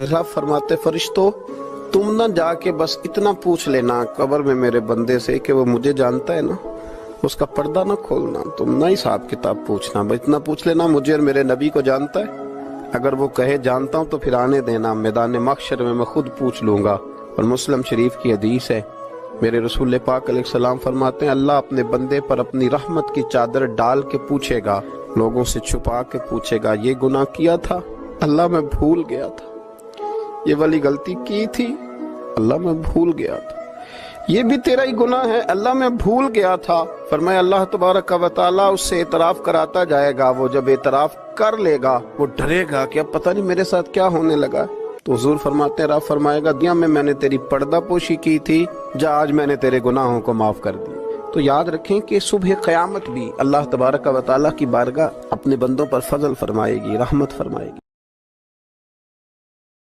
रब फरमाते फरिश्तों तुम ना जाके बस इतना पूछ लेना कब्र में मेरे बंदे से कि वो मुझे जानता है ना, उसका पर्दा ना खोलना, तुम ना हिसाब किताब पूछना, बस इतना पूछ लेना मुझे और मेरे नबी को जानता है। अगर वो कहे जानता हूँ तो फिर आने देना, मैदान महशर में मैं खुद पूछ लूंगा। और मुस्लिम शरीफ की हदीस है, मेरे रसूल पाक अलैहिस्सलाम फरमाते हैं अल्लाह अपने बंदे पर अपनी रहमत की चादर डाल के पूछेगा, लोगों से छुपा के पूछेगा ये गुनाह किया था अल्लाह मैं भूल गया था, ये वाली गलती की थी अल्लाह मैं भूल गया था, ये भी तेरा ही गुनाह है अल्लाह मैं भूल गया था। फरमाया अल्लाह तबारक व तआला उससे एतराफ कराता जाएगा। वो जब एतराफ कर लेगा वो डरेगा कि अब पता नहीं मेरे साथ क्या होने लगा। तो हुजूर फरमाते हैं रब फरमाएगा दुनिया में मैंने तेरी पर्दा पोशी की थी, जा आज मैंने तेरे गुनाहों को माफ कर दिया। तो याद रखें कि सुबह क़यामत भी अल्लाह तबारक व तआला की बारगाह अपने बंदों पर फजल फरमाएगी, रहमत फरमाएगी।